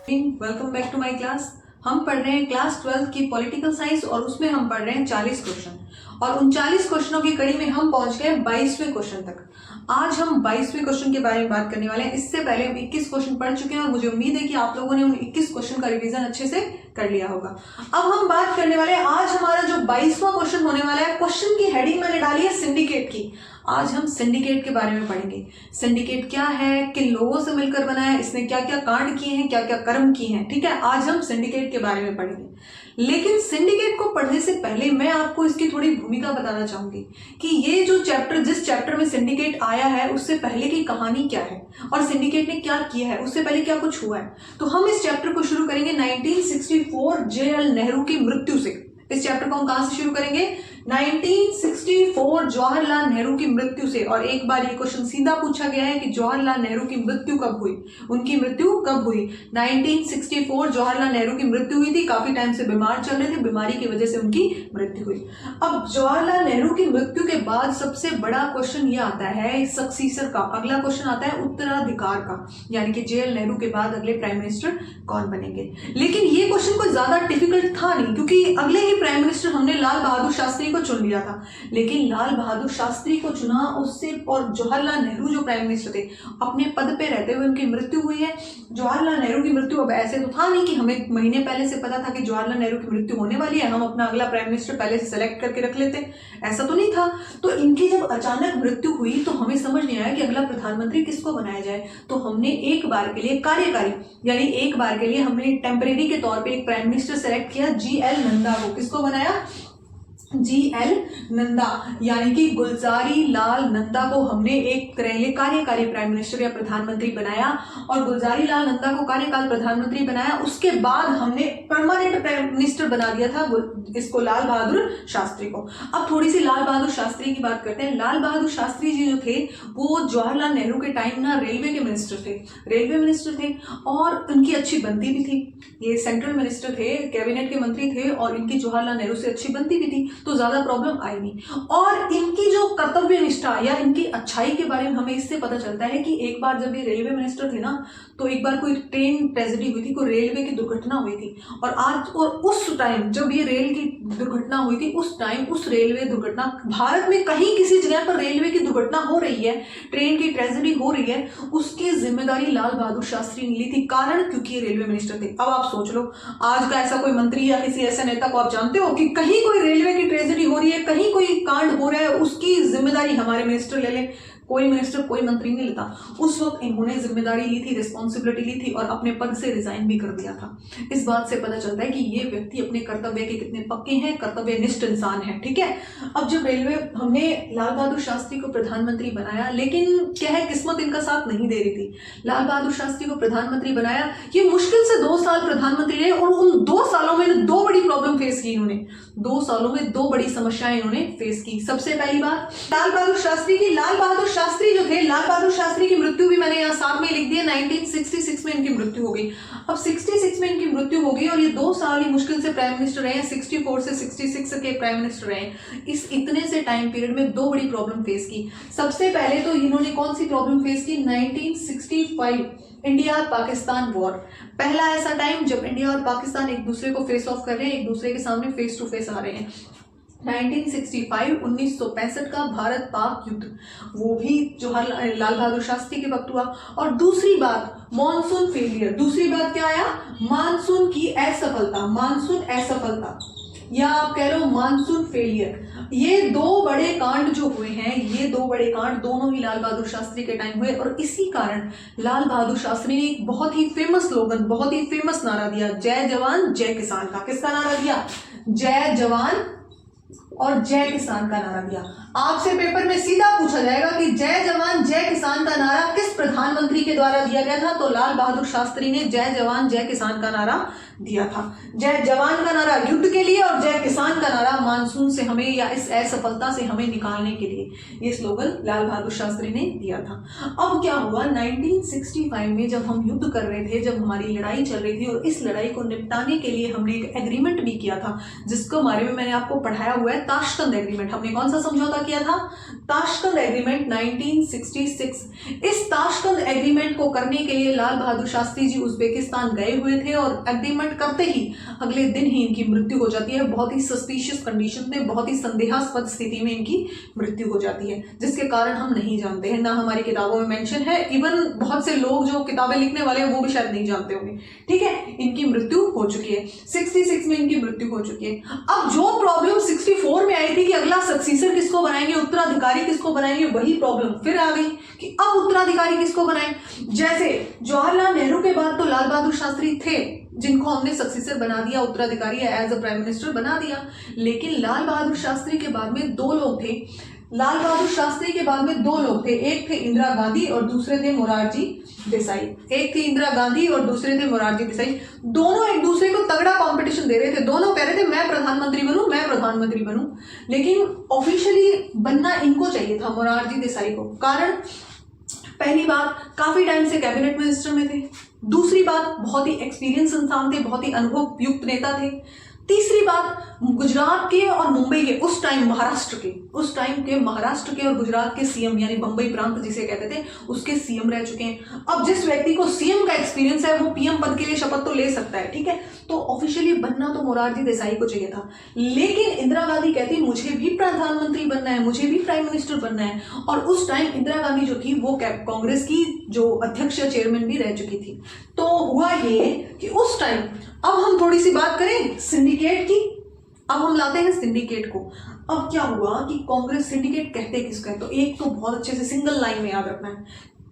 Welcome back to my class. हम पढ़ रहे हैं क्लास 12 की पॉलिटिकल साइंस और उसमें हम पढ़ रहे हैं 40 क्वेश्चन और उन 40 क्वेश्चनों की कड़ी में हम पहुंच गए 22वें क्वेश्चन तक। आज हम 22वें क्वेश्चन के बारे में बात करने वाले हैं। इससे पहले हम 21 क्वेश्चन पढ़ चुके हैं और मुझे उम्मीद है कि आप लोगों ने उन 21 क्वेश्चन का रिवीजन अच्छे से कर लिया होगा। अब हम बात करने वाले हैं, आज हमारा जो 22वां क्वेश्चन होने वाला है, क्वेश्चन की हेडिंग मैंने डाली है सिंडिकेट की। आज हम सिंडिकेट के बारे में पढ़ेंगे। सिंडिकेट क्या है, किन लोगों से मिलकर बना है, इसने क्या क्या कांड किए हैं, क्या क्या कर्म किए हैं। ठीक है, आज हम सिंडिकेट के बारे में पढ़ेंगे। लेकिन सिंडिकेट को पढ़ने से पहले मैं आपको इसकी थोड़ी भूमिका बताना चाहूंगी कि ये जो चैप्टर, जिस चैप्टर में सिंडिकेट आया है, उससे पहले की कहानी क्या है और सिंडिकेट ने क्या किया है, उससे पहले क्या कुछ हुआ है। तो हम इस चैप्टर को शुरू करेंगे 1964 JL नेहरू की मृत्यु से। इस चैप्टर को हम कहां से शुरू करेंगे? 1964 जवाहरलाल नेहरू की मृत्यु से। और एक बार ये क्वेश्चन सीधा पूछा गया है कि जवाहरलाल नेहरू की मृत्यु कब हुई, उनकी मृत्यु कब हुई। 1964 जवाहरलाल नेहरू की मृत्यु हुई थी। काफी टाइम से बीमार चल रहे थे, बीमारी की वजह से उनकी मृत्यु हुई। अब जवाहरलाल नेहरू की मृत्यु के बाद सबसे बड़ा क्वेश्चन ये आता है सक्सीसर का। अगला क्वेश्चन आता है उत्तराधिकार का, यानी कि JL नेहरू के बाद अगले प्राइम मिनिस्टर कौन बनेंगे। लेकिन ये क्वेश्चन कोई ज्यादा डिफिकल्ट था नहीं, क्योंकि अगले ही प्राइम मिनिस्टर हमने लाल बहादुर शास्त्री को चुन लिया था। लेकिन लाल बहादुर शास्त्री को चुना उससे, और जवाहरलाल नेहरू जो प्राइम मिनिस्टर थे, अपने पद पे रहते हुए उनकी मृत्यु हुई है। जवाहरलाल नेहरू की मृत्यु, अब ऐसे तो था नहीं कि हमें महीने पहले से पता था कि जवाहरलाल नेहरू की मृत्यु होने वाली है, हम अपना अगला प्राइम मिनिस्टर पहले से सेलेक्ट करके रख लेते, ऐसा तो नहीं था। तो इनकी जब अचानक मृत्यु हुई तो हमें समझ नहीं आया कि अगला प्रधानमंत्री किसको बनाया जाए। तो हमने एक बार के लिए कार्यकारी, यानी एक बार के लिए हमने टेम्परेरी के तौर पे एक प्राइम मिनिस्टर सेलेक्ट किया, GL नंदा को। किसको बनाया? GL नंदा, यानी कि गुलजारी लाल नंदा को हमने एक तरह के कार्यकारी प्राइम मिनिस्टर या प्रधानमंत्री बनाया और गुलजारी लाल नंदा को कार्यकाल प्रधानमंत्री बनाया। उसके बाद हमने परमानेंट प्राइम मिनिस्टर बना दिया था इसको, लाल बहादुर शास्त्री को। अब थोड़ी सी लाल बहादुर शास्त्री की बात करते हैं। लाल बहादुर शास्त्री जी जो थे वो जवाहरलाल नेहरू के टाइम ना रेलवे के मिनिस्टर थे, रेलवे मिनिस्टर थे और उनकी अच्छी बनती भी थी। ये सेंट्रल मिनिस्टर थे, कैबिनेट के मंत्री थे और इनकी जवाहरलाल नेहरू से अच्छी बनती भी थी, तो ज्यादा प्रॉब्लम आई नहीं। और इनकी जो कर्तव्य निष्ठा या इनकी अच्छाई के बारे में हमें इससे पता चलता है कि एक बार जब ये रेलवे मिनिस्टर थे ना, तो एक बार कोई ट्रेन ट्रेजेडी हुई थी, कोई रेलवे की दुर्घटना हुई थी। और उस टाइम जब ये रेल की दुर्घटना हुई थी, उस टाइम उस रेलवे दुर्घटना, भारत में कहीं किसी जगह पर रेलवे की दुर्घटना हो रही है, ट्रेन की ट्रेजेडी हो रही है, उसकी जिम्मेदारी लाल बहादुर शास्त्री ने ली थी। कारण, क्योंकि ये रेलवे मिनिस्टर थे। अब आप सोच लो, आज का ऐसा कोई मंत्री या किसी ऐसे नेता को आप जानते हो कि कहीं कोई रेलवे की ट्रेजेडी हो रही है, कहीं कोई कांड हो रहा है, उसकी जिम्मेदारी हमारे मिनिस्टर ले ले? कोई मिनिस्टर, कोई मंत्री नहीं लेता। उस वक्त इन्होंने जिम्मेदारी ली थी, रिस्पॉन्सिबिलिटी ली थी और अपने पद से रिजाइन भी कर दिया था। इस बात से पता चलता है कि ये व्यक्ति अपने कर्तव्य के कितने पक्के हैं, कर्तव्यनिष्ठ इंसान है। ठीक है, अब जब रेलवे, हमने लाल बहादुर शास्त्री को प्रधानमंत्री बनाया, लेकिन क्या है, किस्मत इनका साथ नहीं दे रही थी। लाल बहादुर शास्त्री को प्रधानमंत्री बनाया, ये मुश्किल से 2 साल प्रधानमंत्री रहे और उन 2 सालों में 2 बड़ी प्रॉब्लम फेस की इन्होंने। 2 सालों में 2 बड़ी समस्याएं इन्होंने फेस की। सबसे पहली बात लाल बहादुर शास्त्री की। लाल बहादुर शास्त्री जो थे, लाल बहादुर शास्त्री की मृत्यु भी मैंने यहाँ साथ में लिख दिया, 1966 में इनकी मृत्यु हो गई। अब 66 में इनकी मृत्यु हो गई और ये 2 साल ही मुश्किल से प्राइम मिनिस्टर रहे, 64 से 66 के प्राइम मिनिस्टर रहे। इस इतने से टाइम पीरियड में 2 बड़ी प्रॉब्लम फेस की। सबसे पहले तो इन्होंने कौन सी प्रॉब्लम फेस की? 1965 इंडिया पाकिस्तान वॉर, पहला ऐसा टाइम जब इंडिया और पाकिस्तान एक दूसरे को फेस ऑफ कर रहे हैं, एक दूसरे के सामने फेस टू फेस आ रहे हैं। 1965 का भारत पाक युद्ध, वो भी जवाहरलाल लाल बहादुर शास्त्री के वक्त हुआ। और दूसरी बात मॉनसून फेलियर। दूसरी बात क्या आया? मानसून की असफलता, मानसून असफलता या आप कह लो मानसून फेलियर। ये 2 बड़े कांड जो हुए हैं, ये 2 बड़े कांड दोनों ही लाल बहादुर शास्त्री के टाइम हुए और इसी कारण लाल बहादुर शास्त्री ने एक बहुत ही फेमस स्लोगन, बहुत ही फेमस नारा दिया, जय जवान जय किसान का। किसका नारा दिया? जय जवान और जय किसान का नारा दिया। आपसे पेपर में सीधा पूछा जाएगा कि जय जवान जय किसान का नारा किस प्रधानमंत्री के द्वारा दिया गया था, तो लाल बहादुर शास्त्री ने जय जवान जय किसान का नारा दिया था। जय जवान का नारा युद्ध के लिए और जय किसान का नारा मानसून से हमें या इस असफलता से हमें निकालने के लिए, ये स्लोगन लाल बहादुर शास्त्री ने दिया था। अब क्या हुआ, 1965 में जब हम युद्ध कर रहे थे, जब हमारी लड़ाई चल रही थी और इस लड़ाई को निपटाने के लिए हमने एक एग्रीमेंट भी किया था, जिसको बारे में मैंने आपको पढ़ाया हुआ है, ताशकंद एग्रीमेंट। हमने कौन सा समझौता किया था? Tashkent agreement 1966। इस ताशकंद एग्रीमेंट को करने के लिए लाल बहादुर शास्त्री जी उज्बेकिस्तान गए हुए थे और एग्रीमेंट करते ही अगले दिन ही इनकी मृत्यु हो जाती है। बहुत ही सस्पिशियस कंडीशन में, बहुत ही संदेहास्पद स्थिति में इनकी मृत्यु हो जाती है, जिसके कारण हम नहीं जानते हैं, ना हमारी किताबों में मेंशन है। इवन बहुत से लोग जो किताबें लिखने वाले हैं वो भी शायद नहीं जानते होंगे। ठीक है, इनकी मृत्यु हो चुकी है, 66 में इनकी मृत्यु हो चुकी है। अब जो प्रॉब्लम 64 में आई थी कि अगला सक्सीसर किसको बनाएंगे, उत्तराधिकारी किसको बनाएंगे, वही प्रॉब्लम फिर आ गई कि अब उत्तराधिकारी किसको बनाएं। जैसे जवाहरलाल नेहरू के बाद तो लाल बहादुर शास्त्री थे, जिनको हमने सक्सेसर बना दिया, उत्तराधिकारी एज अ प्राइम मिनिस्टर बना दिया। लेकिन लाल बहादुर शास्त्री के बाद में दो लोग थे, लाल बहादुर शास्त्री के बाद में दो लोग थे, एक थे इंदिरा गांधी और दूसरे थे मोरारजी देसाई। एक थी इंदिरा गांधी और दूसरे थे मोरारजी देसाई। दोनों एक दूसरे को तगड़ा कंपटीशन दे रहे थे, दोनों कह रहे थे मैं प्रधानमंत्री बनूं, मैं प्रधानमंत्री बनूं। लेकिन ऑफिशियली बनना इनको चाहिए था, मोरारजी देसाई को। कारण पहली बात, काफी टाइम से कैबिनेट मिनिस्टर में थे। दूसरी बात, बहुत ही एक्सपीरियंस इंसान थे, बहुत ही अनुभव युक्त नेता थे। तीसरी बात, गुजरात के और मुंबई के उस टाइम महाराष्ट्र के और गुजरात के सीएम यानी बंबई प्रांत जिसे कहते थे उसके सीएम रह चुके हैं। अब जिस व्यक्ति को सीएम का एक्सपीरियंस है वो पीएम पद के लिए शपथ तो ले सकता है, ठीक है। तो ऑफिशियली बनना तो मोरारजी देसाई को चाहिए था, लेकिन इंदिरा गांधी कहती मुझे भी प्रधानमंत्री बनना है, मुझे भी प्राइम मिनिस्टर बनना है। और उस टाइम इंदिरा गांधी जो थी वो कांग्रेस की जो अध्यक्ष या चेयरमैन भी रह चुकी थी। तो हुआ ये कि उस टाइम, अब हम थोड़ी सी बात करें सिंडिकेट की, अब हम लाते हैं सिंडिकेट को। अब क्या हुआ कि कांग्रेस, सिंडिकेट कहते किसका है, तो एक तो बहुत अच्छे से सिंगल लाइन में याद रखना है,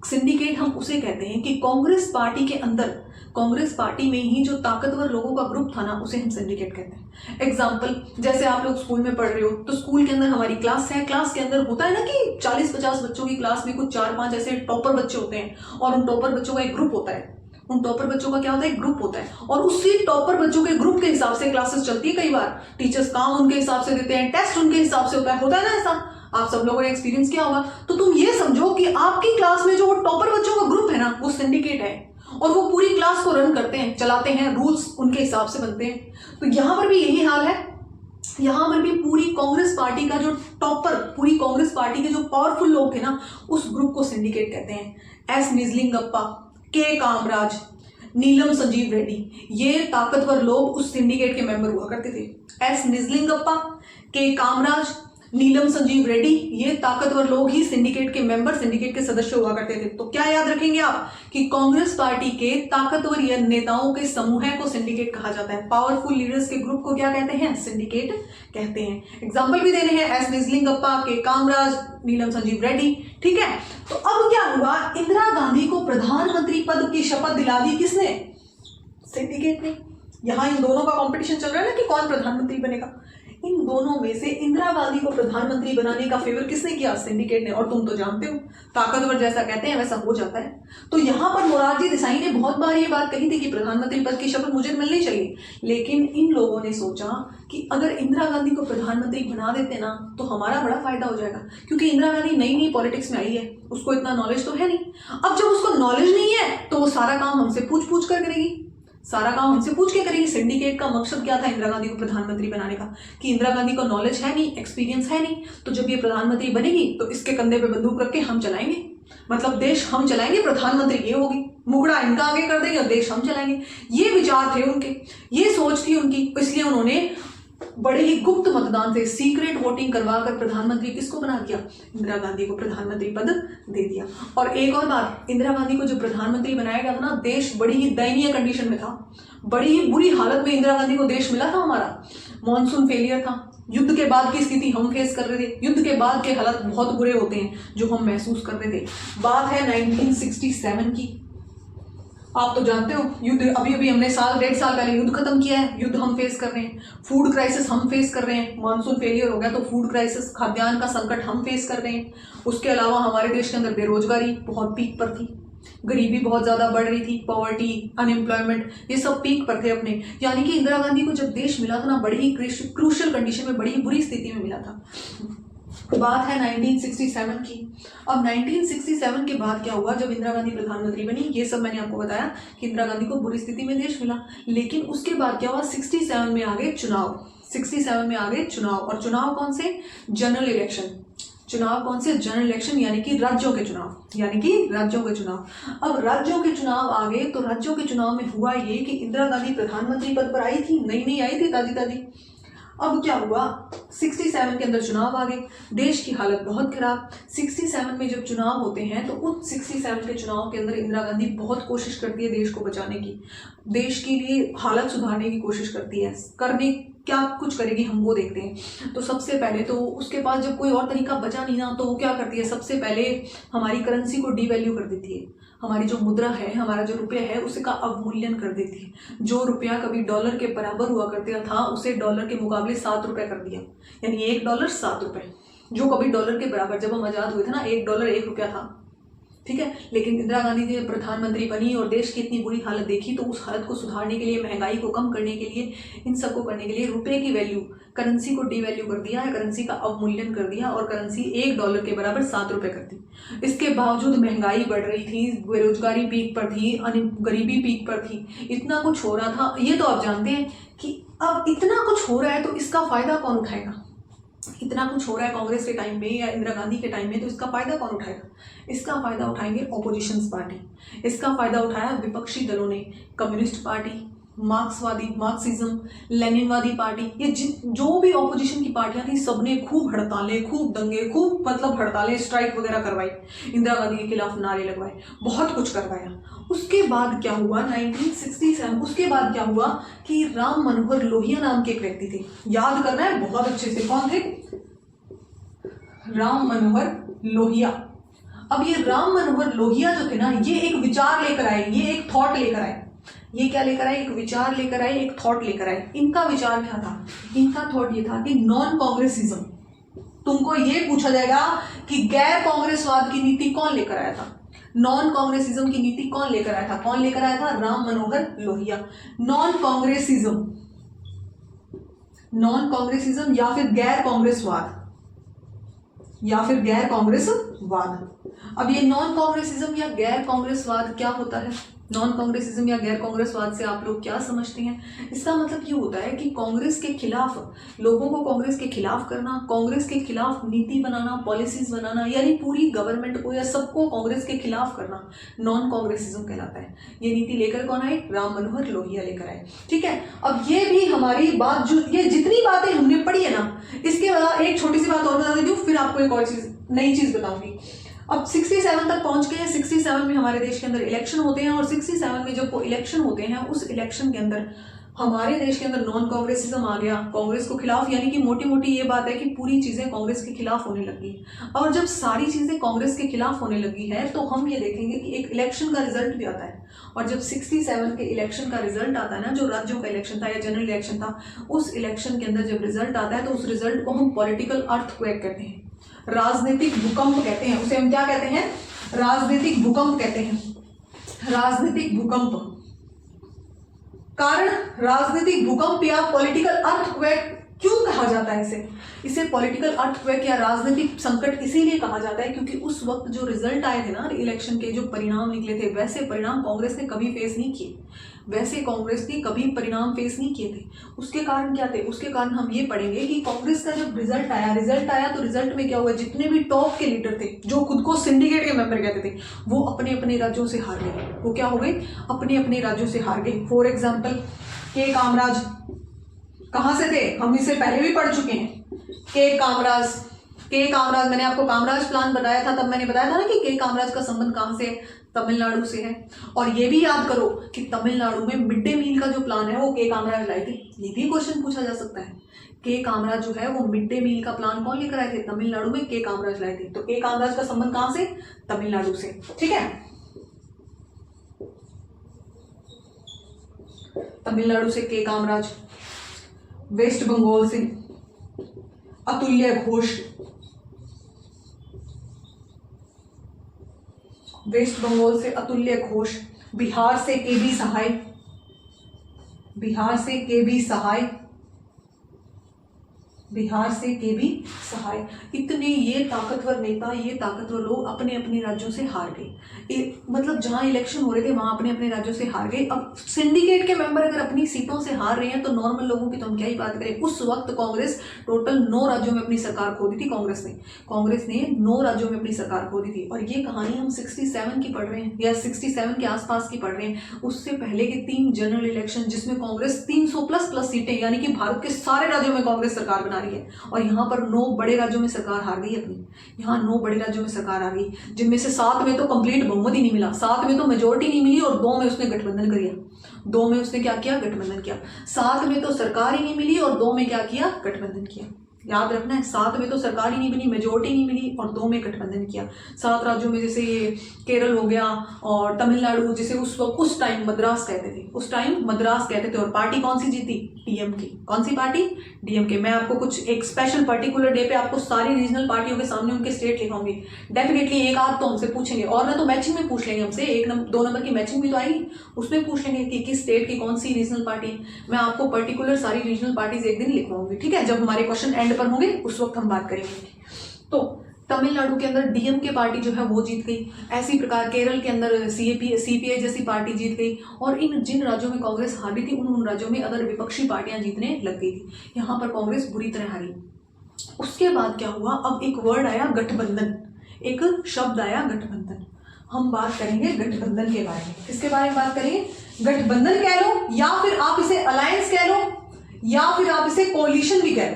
सिंडिकेट हम उसे कहते हैं कि कांग्रेस पार्टी के अंदर, कांग्रेस पार्टी में ही जो ताकतवर लोगों का ग्रुप था ना, उसे हम सिंडिकेट कहते हैं। एग्जाम्पल, जैसे आप लोग स्कूल में पढ़ रहे हो तो स्कूल के अंदर हमारी क्लास है, क्लास के अंदर होता है ना कि 40-50 बच्चों की क्लास में कुछ 4-5 ऐसे टॉपर बच्चे होते हैं और उन टॉपर बच्चों का एक ग्रुप होता है। उन टॉपर बच्चों का क्या होता है, एक ग्रुप होता है, और उसी टॉपर बच्चों के ग्रुप के हिसाब से क्लासेस चलती है। कई बार टीचर्स काम उनके हिसाब से देते हैं, टेस्ट उनके हिसाब से होता है ना ऐसा। आप सब लोगों ने एक्सपीरियंस किया होगा। तो तुम ये समझो कि आपकी क्लास में जो टॉपर बच्चों का ग्रुप है ना, वो सिंडिकेट है और वो पूरी क्लास को रन करते हैं, चलाते हैं, रूल्स उनके हिसाब से बनते हैं। तो यहां पर भी यही हाल है, यहां पर भी पूरी कांग्रेस पार्टी का जो टॉपर, पूरी कांग्रेस पार्टी के जो पावरफुल लोग थे ना, उस ग्रुप को सिंडिकेट कहते हैं। एस निजलिंगप्पा, के कामराज, नीलम संजीव रेड्डी, ये ताकतवर लोग उस सिंडिकेट के मेंबर हुआ करते थे। एस निजलिंगप्पा, के कामराज, नीलम संजीव रेड्डी, ये ताकतवर लोग ही सिंडिकेट के मेंबर, सिंडिकेट के सदस्य हुआ करते थे। तो क्या याद रखेंगे आप कि कांग्रेस पार्टी के ताकतवर या नेताओं के समूह को सिंडिकेट कहा जाता है। पावरफुल लीडर्स के ग्रुप को क्या कहते हैं, सिंडिकेट कहते हैं। एग्जाम्पल भी देने हैं, एस निजलिंगप्पा, के कामराज, नीलम संजीव रेड्डी, ठीक है। तो अब क्या हुआ, इंदिरा गांधी को प्रधानमंत्री पद की शपथ दिला दी किसने, सिंडिकेट ने। यहां इन दोनों का कंपटीशन चल रहा है ना कि कौन प्रधानमंत्री बनेगा। इन दोनों में से इंदिरा गांधी को प्रधानमंत्री बनाने का फेवर किसने किया, सिंडिकेट ने। और तुम तो जानते हो, ताकतवर जैसा कहते हैं वैसा हो जाता है। तो यहां पर मोरारजी देसाई ने बहुत बार ये बात कही थी कि प्रधानमंत्री पद की शपथ मुझे मिलनी चाहिए, लेकिन इन लोगों ने सोचा कि अगर इंदिरा गांधी को प्रधानमंत्री बना देते ना तो हमारा बड़ा फायदा हो जाएगा, क्योंकि इंदिरा गांधी नई नई पॉलिटिक्स में आई है, उसको इतना नॉलेज तो है नहीं। अब जब उसको नॉलेज नहीं है तो वो सारा काम हमसे पूछ कर करेगी, सारा काम हमसे पूछ के करेगी। सिंडिकेट का मकसद क्या था इंदिरा गांधी को प्रधानमंत्री बनाने का, कि इंदिरा गांधी को नॉलेज है नहीं, एक्सपीरियंस है नहीं, तो जब ये प्रधानमंत्री बनेगी तो इसके कंधे पे बंदूक रख के हम चलाएंगे, मतलब देश हम चलाएंगे, प्रधानमंत्री ये होगी, मुगड़ा इनका आगे कर देंगे और देश हम चलाएंगे। ये विचार थे उनके, ये सोच थी उनकी। इसलिए उन्होंने बड़े ही गुप्त मतदान से, सीक्रेट वोटिंग करवाकर प्रधानमंत्री किसको बना दिया, इंदिरा गांधी को प्रधानमंत्री पद दे दिया। और एक और बात, इंदिरा गांधी को जब प्रधानमंत्री बनाया गया था ना, देश बड़ी ही दयनीय कंडीशन में था, बड़ी ही बुरी हालत में इंदिरा गांधी को देश मिला था हमारा। मॉनसून फेलियर था, युद्ध के बाद की स्थिति हम फेस कर रहे थे, युद्ध के बाद के हालात बहुत बुरे होते हैं जो हम महसूस कर रहे थे। बात है 1967 की, आप तो जानते हो युद्ध, अभी अभी हमने 1.5 साल पहले युद्ध खत्म किया है, युद्ध हम फेस कर रहे हैं, फूड क्राइसिस हम फेस कर रहे हैं, मानसून फेलियर हो गया तो फूड क्राइसिस, खाद्यान्न का संकट हम फेस कर रहे हैं। उसके अलावा हमारे देश के अंदर बेरोजगारी बहुत पीक पर थी, गरीबी बहुत ज्यादा बढ़ रही थी, पॉवर्टी, अनएम्प्लॉयमेंट, ये सब पीक पर थे अपने। यानी कि इंदिरा गांधी को जब देश मिला था ना, बड़ी ही क्रूशियल कंडीशन में, बड़ी ही बुरी स्थिति में मिला था। बात है 1967 की। अब 1967 के बाद क्या हुआ, जब इंदिरा गांधी प्रधानमंत्री बनी, ये सब मैंने आपको बताया कि इंदिरा गांधी को बुरी स्थिति में देश मिला। लेकिन उसके बाद क्या हुआ, 67 में आ गए चुनाव, 67 में आ गए चुनाव। और चुनाव कौन से, जनरल इलेक्शन। चुनाव कौन से? जनरल इलेक्शन, यानी कि राज्यों के चुनाव, यानी कि राज्यों के चुनाव। अब राज्यों के चुनाव आ गए तो राज्यों के चुनाव में हुआ ये कि इंदिरा गांधी प्रधानमंत्री पद पर आई थी, नई नई आई थी, ताजी ताजी। अब क्या हुआ, 67 के अंदर चुनाव आ गए, देश की हालत बहुत खराब। 67 में जब चुनाव होते हैं तो उस 67 के चुनाव के अंदर इंदिरा गांधी बहुत कोशिश करती है देश को बचाने की, देश के लिए हालत सुधारने की कोशिश करती है। करने क्या कुछ करेगी हम वो देखते हैं। तो सबसे पहले तो उसके पास जब कोई और तरीका बचा नहीं ना, तो वो क्या करती है, सबसे पहले हमारी करेंसी को डीवैल्यू कर देती है। हमारी जो मुद्रा है, हमारा जो रुपया है, उसका अवमूल्यन कर देती है। जो रुपया कभी डॉलर के बराबर हुआ करता था, उसे डॉलर के मुकाबले 7 रुपये कर दिया, यानी $1 7 रुपये। जो कभी डॉलर के बराबर, जब हम आज़ाद हुए थे ना, $1 1 रुपया था, ठीक है। लेकिन इंदिरा गांधी जी प्रधानमंत्री बनी और देश की इतनी बुरी हालत देखी, तो उस हालत को सुधारने के लिए, महंगाई को कम करने के लिए, इन सबको करने के लिए रुपए की वैल्यू, करेंसी को डीवैल्यू कर दिया है, करेंसी का अवमूल्यन कर दिया और करेंसी $1 के बराबर 7 रुपये कर दी। इसके बावजूद महंगाई बढ़ रही थी, बेरोजगारी पीक पर थी, गरीबी पीक पर थी, इतना कुछ हो रहा था। ये तो आप जानते हैं कि अब इतना कुछ हो रहा है तो इसका फायदा कौन उठाएगा? इतना कुछ हो रहा है कांग्रेस के टाइम में या इंदिरा गांधी के टाइम में, तो इसका फायदा कौन उठाएगा? इसका फायदा उठाएंगे ऑपोजिशंस पार्टी। इसका फायदा उठाया विपक्षी दलों ने, कम्युनिस्ट पार्टी, मार्क्सवादी, मार्क्सिज्म, लेनिनवादी पार्टी, ये जो भी ऑपोजिशन की पार्टियां थी, सबने खूब हड़तालें, खूब दंगे, खूब हड़तालें, स्ट्राइक वगैरह करवाई, इंदिरा गांधी के खिलाफ नारे लगवाए, बहुत कुछ करवाया। उसके बाद क्या हुआ 1967, उसके बाद क्या हुआ कि राम मनोहर लोहिया नाम के एक व्यक्ति थे, याद करना है बहुत अच्छे से, कौन थे? राम मनोहर लोहिया। अब ये राम मनोहर लोहिया जो थे ना, ये एक विचार लेकर आए, ये एक थॉट लेकर आए। ये क्या लेकर आए? एक विचार लेकर आए, एक थॉट लेकर आए। इनका विचार क्या था? इनका थॉट ये था कि नॉन कांग्रेसिज्म। तुमको ये पूछा जाएगा कि गैर कांग्रेसवाद की नीति कौन लेकर आया था? नॉन कांग्रेसिज्म की नीति कौन लेकर आया था? कौन लेकर आया था? Ram Manohar Lohia. Non Congressism, non Congressism या फिर गैर कांग्रेसवाद, या फिर गैर कांग्रेसवाद। अब ये नॉन कांग्रेसिज्म या गैर कांग्रेसवाद क्या होता है? नॉन कांग्रेसिज्म या गैर कांग्रेसवाद से आप लोग क्या समझते हैं? इसका मतलब ये होता है कि कांग्रेस के खिलाफ, लोगों को कांग्रेस के खिलाफ करना, कांग्रेस के खिलाफ नीति बनाना, पॉलिसीज बनाना, यानी पूरी गवर्नमेंट को या सबको कांग्रेस के खिलाफ करना, नॉन कांग्रेसिज्म कहलाता है। ये नीति लेकर कौन आए? राम मनोहर लोहिया लेकर आए, ठीक है। अब ये भी हमारी बात, जो ये जितनी बातें हमने पढ़ी है ना, इसके बाद एक छोटी सी बात और बता देती हूँ, फिर आपको एक और चीज, नई चीज बताऊंगी। अब 67 तक पहुंच गए हैं। 67 में हमारे देश के अंदर इलेक्शन होते हैं और 67 में जब वो इलेक्शन होते हैं, उस इलेक्शन के अंदर हमारे देश के अंदर नॉन कांग्रेसिज्म आ गया, कांग्रेस को खिलाफ, यानी कि मोटी मोटी ये बात है कि पूरी चीजें कांग्रेस के खिलाफ होने लगी। और जब सारी चीजें कांग्रेस के खिलाफ होने लगी है, तो हम ये देखेंगे कि एक इलेक्शन का रिजल्ट भी आता है। और जब 67 के इलेक्शन का रिजल्ट आता है ना, जो राज्यों का इलेक्शन था या जनरल इलेक्शन था, उस इलेक्शन के अंदर जब रिजल्ट आता है, तो उस रिजल्ट को हम पॉलिटिकल अर्थक्वेक कहते हैं, राजनीतिक भूकंप कहते हैं। उसे हम क्या कहते हैं? राजनीतिक भूकंप कहते हैं। राजनीतिक भूकंप, कारण राजनीतिक भूकंप या पॉलिटिकल अर्थक्वेक क्यों कहा जाता है? इसे पॉलिटिकल अर्थक्वेक या राजनीतिक संकट इसीलिए कहा जाता है क्योंकि उस वक्त जो रिजल्ट आए थे ना, इलेक्शन के जो परिणाम निकले थे, वैसे परिणाम कांग्रेस ने कभी फेस नहीं किए, वैसे कांग्रेस ने कभी परिणाम फेस नहीं किए थे। उसके कारण क्या थे? उसके कारण हम ये पढ़ेंगे कि कांग्रेस का जब रिजल्ट आया तो रिजल्ट में क्या हुआ, जितने भी टॉप के लीडर थे, जो खुद को सिंडिकेट के मेंबर कहते थे, वो अपने अपने राज्यों से हार गए। वो क्या हो गए? अपने अपने राज्यों से हार गए। फॉर एग्जाम्पल, के कामराज कहाँ से थे? हम इसे पहले भी पढ़ चुके हैं। के कामराज, मैंने आपको कामराज प्लान बताया था, तब मैंने बताया था ना कि के कामराज का संबंध कहाँ से है? तमिलनाडु से है। और ये भी याद करो कि तमिलनाडु में मिड डे मील का जो प्लान है वो के कामराज लाए थे। ये भी क्वेश्चन पूछा जा सकता है। के कामराज जो है वो मिड डे मील का प्लान कौन लेकर आए थे? तमिलनाडु में के कामराज लाए थे। तो के कामराज का संबंध कहाँ से? तमिलनाडु से, ठीक है। तमिलनाडु से के कामराज, वेस्ट बंगाल से अतुल्य घोष, वेस्ट बंगाल से अतुल्य घोष, बिहार से के बी सहाय, बिहार से के बी सहाय। इतने ये ताकतवर नेता, ये ताकतवर लोग अपने अपने राज्यों से हार गए। मतलब जहां इलेक्शन हो रहे थे वहां अपने अपने राज्यों से हार गए। अब सिंडिकेट के मेंबर अगर अपनी सीटों से हार रहे हैं तो नॉर्मल लोगों की तो हम क्या ही बात करें। उस वक्त कांग्रेस टोटल 9 राज्यों में अपनी सरकार खो दी थी। कांग्रेस ने 9 राज्यों में अपनी सरकार खो दी थी। और ये कहानी हम 67 की पढ़ रहे हैं या 67 के आसपास की पढ़ रहे हैं। उससे पहले के 3 जनरल इलेक्शन जिसमें कांग्रेस 300 प्लस सीटें, यानी कि भारत के सारे राज्यों में कांग्रेस सरकार बना रही है। और यहाँ पर 9 बड़े राज्यों में सरकार हार गई अपनी। यहाँ 9 बड़े राज्यों में सरकार आ गई, जिनमें से 7 में तो कंप्लीट बहुमत ही नहीं मिला, 7 में तो मेजोरिटी नहीं मिली, और 2 में उसने गठबंधन किया। 2 में उसने क्या किया? गठबंधन किया। 7 में तो सरकार ही नहीं मिली और 2 में क्या किया? गठबंधन किया। याद रखना है, 7 में तो सरकार ही नहीं बनी, मेजोरिटी नहीं मिली, और 2 में गठबंधन किया। 7 राज्यों में जैसे ये केरल हो गया और तमिलनाडु, जिसे उस टाइम मद्रास कहते थे, उस टाइम मद्रास कहते थे। और पार्टी कौन सी जीती? डीएमके। कौन सी पार्टी? डीएमके। मैं आपको कुछ एक स्पेशल पर्टिकुलर डे पे आपको सारी रीजनल पार्टियों के सामने उनके स्टेट लिखाऊंगी। डेफिनेटली एक आध तो हमसे पूछेंगे, और ना तो मैचिंग में पूछ लेंगे हमसे, 2 नंबर की मैचिंग भी तो आएगी, उसमें पूछ लेंगे कि किस स्टेट की कौन सी रीजनल पार्टी है। मैं आपको पर्टिकुलर सारी रीजनल पार्टीज एक दिन लिखवाऊंगी, ठीक है? जब हमारे क्वेश्चन एंड पर होंगे उस वक्त हम बात करेंगे। तो तमिलनाडु के अंदर डीएमके पार्टी जो है वो जीत गई। ऐसी प्रकार केरल के अंदर सीपीआई जैसी पार्टी जीत गई। और इन जिन राज्यों में कांग्रेस हारी थी उन राज्यों में अदर विपक्षी पार्टियां जीतने लग गई थी। यहाँ पर कांग्रेस बुरी तरह हारी। उसके बाद क्या हुआ? अब एक वर्ड आया गठबंधन, एक शब्द आया गठबंधन। हम बात करेंगे गठबंधन के बारे में। किसके बारे में बात करेंगे? गठबंधन कह लो, या फिर आप इसे अलायंस कह लो, या फिर आप इसे कोलिशन भी कह लो,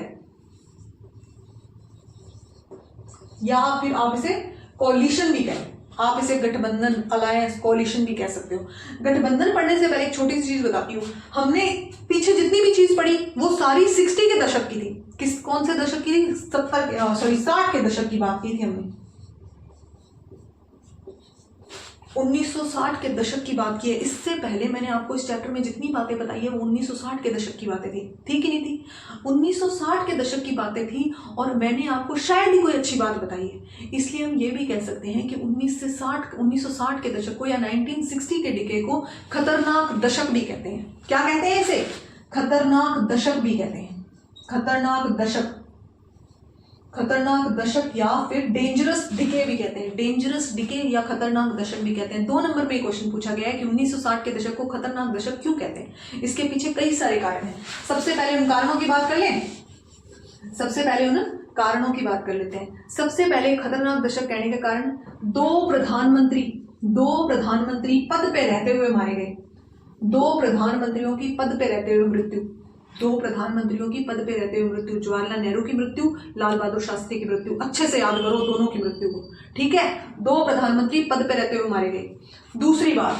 या फिर आप इसे कोलिशन भी कह लो। आप इसे गठबंधन, अलायंस, कोलिशन भी कह सकते हो। गठबंधन पढ़ने से पहले एक छोटी सी चीज बताती हूँ। हमने पीछे जितनी भी चीज पढ़ी वो सारी 60 के दशक की थी। कौन से दशक की थी? 60 के दशक की बात की थी हमने। 1960 के दशक की बात की है। इससे पहले मैंने आपको इस चैप्टर में जितनी बातें बताई है वो 1960 के दशक की बातें थी कि नहीं थी? 1960 के दशक की बातें थी, और मैंने आपको शायद ही कोई अच्छी बात बताई है। इसलिए हम ये भी कह सकते हैं कि 1960 के दशक को या 1960 के डिके को खतरनाक दशक भी कहते हैं। क्या कहते हैं इसे? खतरनाक दशक भी कहते हैं। खतरनाक दशक या फिर डेंजरस डिके भी कहते हैं। डेंजरस डिके या खतरनाक दशक भी कहते हैं। 2 नंबर पे क्वेश्चन पूछा गया है कि 1960 के दशक को खतरनाक दशक क्यों कहते हैं। इसके पीछे कई सारे कारण हैं। सबसे पहले उन कारणों की बात कर लेते हैं। सबसे पहले खतरनाक दशक कहने का कारण, 2 प्रधानमंत्री पद पे रहते हुए मारे गए। 2 प्रधानमंत्रियों की पद पे रहते हुए मृत्यु। 2 प्रधानमंत्रियों की पद पे रहते हुए मृत्यु। जवाहरलाल नेहरू की मृत्यु, लाल बहादुर शास्त्री की मृत्यु। अच्छे से याद करो दोनों की मृत्यु को, ठीक है? 2 प्रधानमंत्री पद पे रहते हुए मारे गए। दूसरी बात,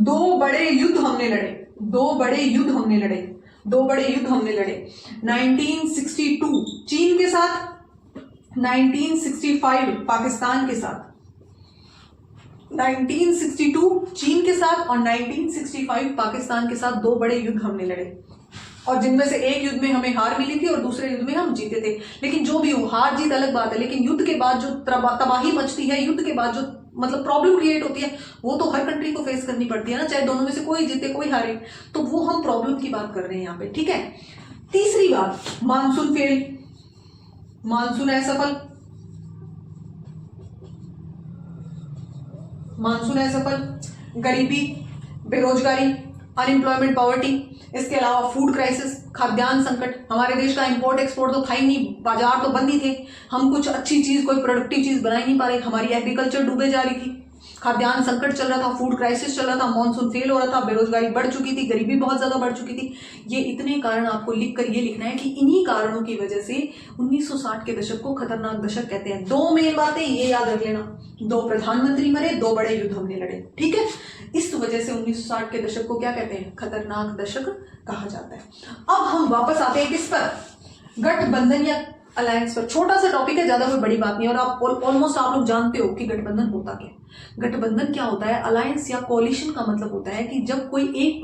2 बड़े युद्ध हमने लड़े। 1962 चीन के साथ, 1965 पाकिस्तान के साथ। 1962 चीन के साथ और 1965 पाकिस्तान के साथ 2 बड़े युद्ध हमने लड़े। और जिनमें से एक युद्ध में हमें हार मिली थी और दूसरे युद्ध में हम जीते थे। लेकिन जो भी हो, हार जीत अलग बात है, लेकिन युद्ध के बाद जो तबाही मचती है, युद्ध के बाद जो मतलब प्रॉब्लम क्रिएट होती है, वो तो हर कंट्री को फेस करनी पड़ती है ना, चाहे दोनों में से कोई जीते कोई हारे। तो वो हम प्रॉब्लम की बात कर रहे हैं यहाँ पे, ठीक है? तीसरी बात, मानसून फेल, मानसून असफल, गरीबी, बेरोजगारी, अनएम्प्लॉयमेंट, पॉवर्टी, इसके अलावा फूड क्राइसिस, खाद्यान्न संकट। हमारे देश का इंपोर्ट एक्सपोर्ट तो था ही नहीं, बाजार तो बंद ही थे। हम कुछ अच्छी चीज, कोई प्रोडक्टिव चीज बना ही नहीं पा रहे। हमारी एग्रीकल्चर डूबे जा रही थी, खाद्यान्न संकट चल रहा था, फूड क्राइसिस चल रहा था, मॉनसून फेल हो रहा था, बेरोजगारी बढ़ चुकी थी, गरीबी बहुत ज्यादा बढ़ चुकी थी। ये इतने कारण आपको लिखकर ये लिखना है कि इन्हीं कारणों की वजह से 1960 के दशक को खतरनाक दशक कहते हैं। 2 मेन बातें ये याद रख लेना, 2 प्रधानमंत्री मरे, 2 बड़े युद्ध हमने लड़े, ठीक है? इस वजह से 1960 के दशक को क्या कहते हैं? खतरनाक दशक कहा जाता है। अब हम वापस आते हैं किस पर? गठबंधन या अलायंस पर। छोटा सा टॉपिक है, ज्यादा कोई बड़ी बात नहीं, और आप ऑलमोस्ट आप लोग जानते हो कि गठबंधन होता क्या है। गठबंधन क्या होता है? अलायंस या कोलिशन का मतलब होता है कि जब कोई एक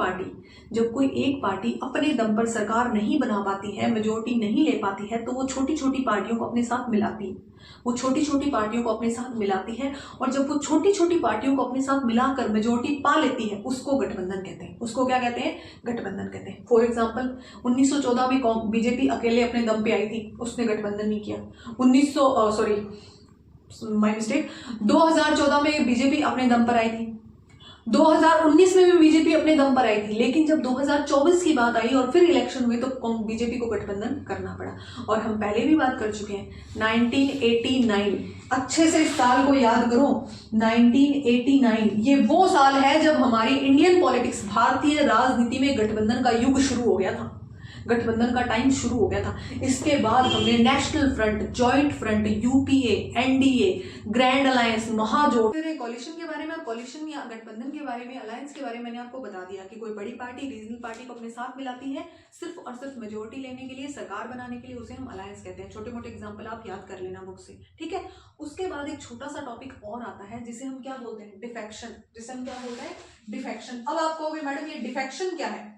पार्टी अपने दम पर सरकार नहीं बना पाती है, मेजोरिटी नहीं ले पाती है, तो वो छोटी छोटी पार्टियों को अपने साथ मिलाती है। वो छोटी छोटी पार्टियों को अपने साथ मिलाती है, और जब वो छोटी छोटी पार्टियों को अपने साथ मिलाकर मेजोरिटी पा लेती है, उसको गठबंधन कहते हैं। उसको क्या कहते हैं? गठबंधन कहते हैं। फॉर एग्जाम्पल 1914 में बीजेपी अकेले अपने दम पे आई थी, उसने गठबंधन नहीं किया। 2014 में बीजेपी अपने दम पर आई थी, 2019 में भी बीजेपी अपने दम पर आई थी, लेकिन जब 2024 की बात आई और फिर इलेक्शन हुए तो बीजेपी को गठबंधन करना पड़ा। और हम पहले भी बात कर चुके हैं 1989, अच्छे से इस साल को याद करो, 1989 ये वो साल है जब हमारी इंडियन पॉलिटिक्स, भारतीय राजनीति में गठबंधन का युग शुरू हो गया था, गठबंधन का टाइम शुरू हो गया था। इसके बाद हमने national front, joint front, UPA, NDA, grand alliance, Mahajot, फिर कोलिशन के बारे में, कोलिशन या गठबंधन के बारे में, अलायंस के बारे में मैंने आपको बता दिया कि कोई बड़ी पार्टी रीजनल पार्टी को अपने साथ मिलाती है सिर्फ और सिर्फ मेजोरिटी लेने के लिए, सरकार बनाने के लिए, उसे हम अलायंस कहते हैं। छोटे मोटे एग्जाम्पल आप याद कर लेना बुक से, ठीक है। उसके बाद एक छोटा सा टॉपिक और आता है जिसे हम क्या बोलते हैं? डिफेक्शन। जिसे हम क्या बोलते हैं? डिफेक्शन। अब आप कहोगे मैडम ये डिफेक्शन क्या है?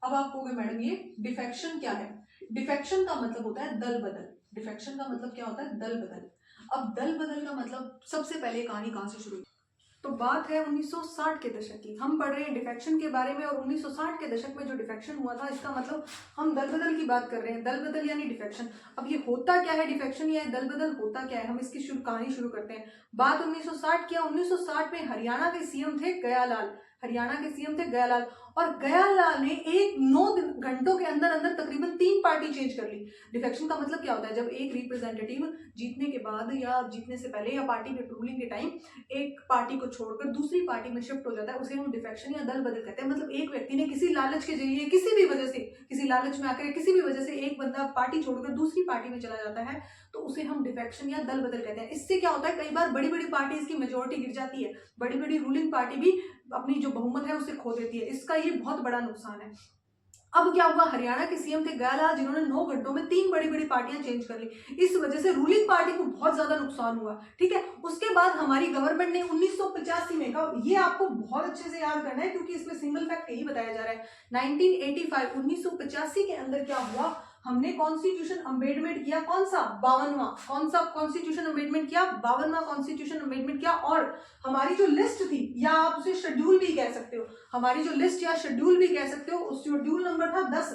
अब आप कहोगे मैडम ये डिफेक्शन क्या है? डिफेक्शन का मतलब होता है दल बदल। डिफेक्शन का मतलब क्या होता है? दल बदल। अब दल बदल का मतलब, सबसे पहले कहानी कहां से शुरू हुई? तो बात है 1960 के दशक की। हम पढ़ रहे हैं डिफेक्शन के बारे में, और 1960 के दशक में जो डिफेक्शन हुआ था, इसका मतलब हम दल बदल की बात कर रहे हैं। दल बदल यानी डिफेक्शन। अब ये होता क्या है डिफेक्शन या दल बदल होता क्या है? हम इसकी कहानी शुरू करते हैं। बात 1960 की। 1960 में हरियाणा के सीएम थे गयालाल। हरियाणा के सीएम थे गयालाल, और गयालाल ने 9 घंटों के अंदर अंदर तकरीबन 3 पार्टी चेंज कर ली। डिफेक्शन का मतलब क्या होता है? जब एक रिप्रेजेंटेटिव जीतने के बाद या जीतने से पहले या पार्टी के रूलिंग के टाइम एक पार्टी को छोड़कर दूसरी पार्टी में शिफ्ट हो जाता है, उसे हम डिफेक्शन या दल बदल कहते हैं। मतलब एक व्यक्ति ने किसी लालच के जरिए, किसी भी वजह से, किसी लालच में आकर किसी भी वजह से एक बंदा पार्टी छोड़कर दूसरी पार्टी में चला जाता है, तो उसे हम डिफेक्शन या दल बदल कहते हैं। इससे क्या होता है? कई बार बड़ी बड़ी पार्टी की मेजोरिटी गिर जाती है, बड़ी बड़ी रूलिंग पार्टी भी अपनी जो बहुमत है उसे खो देती है। इसका ये बहुत बड़ा नुकसान है। अब क्या हुआ? हरियाणा के सीएम थे गयालाल, जिन्होंने 9 घंटों में 3 बड़ी बड़ी पार्टियां चेंज कर ली। इस वजह से रूलिंग पार्टी को बहुत ज्यादा नुकसान हुआ, ठीक है। उसके बाद हमारी गवर्नमेंट ने 1985 में का, ये आपको बहुत अच्छे से याद करना है क्योंकि इसमें सिंगल फैक्ट यही बताया जा रहा है। 1985 के अंदर क्या हुआ? हमने कॉन्स्टिट्यूशन अमेंडमेंट किया। कौन सा? 52वां। कौन सा कॉन्स्टिट्यूशन अमेंडमेंट किया? 52वां कॉन्स्टिट्यूशन अमेंडमेंट किया। और हमारी जो लिस्ट थी, या आप उसे शेड्यूल भी कह सकते हो, हमारी जो लिस्ट या शेड्यूल भी कह सकते हो, उस शेड्यूल नंबर था 10।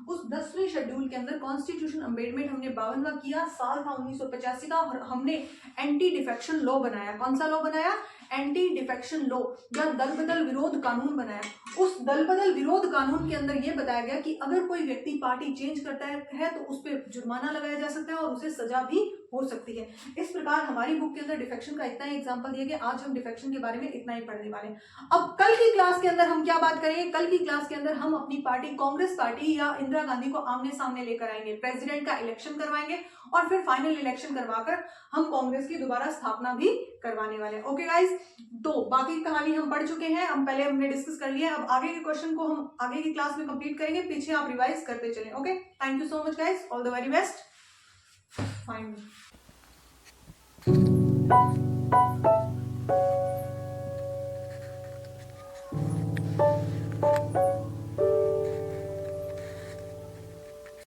उस 10वें शेड्यूल के अंदर कॉन्स्टिट्यूशन अमेंडमेंट हमने 52वां किया। साल था 1985 का, और हमने एंटी डिफेक्शन लॉ बनाया। कौन सा लॉ बनाया? एंटी डिफेक्शन लॉ या दल बदल विरोध कानून बनाया। उस दल बदल विरोध कानून के अंदर यह बताया गया कि अगर कोई व्यक्ति पार्टी चेंज करता है तो उस पर जुर्माना लगाया जा सकता है और उसे सजा भी हो सकती है। इस प्रकार हमारी बुक के अंदर डिफेक्शन का इतना ही एग्जांपल दिया गया। आज हम डिफेक्शन के बारे में इतना ही पढ़ने वाले हैं। अब कल की क्लास के अंदर हम क्या बात करेंगे? कल की क्लास के अंदर हम अपनी पार्टी कांग्रेस पार्टी या इंदिरा गांधी को आमने सामने लेकर आएंगे, प्रेसिडेंट का इलेक्शन करवाएंगे, और फिर फाइनल इलेक्शन करवाकर हम कांग्रेस की दोबारा स्थापना भी करवाने वाले हैं। ओके गाइज, तो बाकी कहानी हम पढ़ चुके हैं, हम पहले हमने डिस्कस कर लिया। अब आगे के क्वेश्चन को हम आगे की क्लास में कंप्लीट करेंगे, पीछे आप रिवाइज करते चलें। Okay, thank you so much guys, all the very best, fine.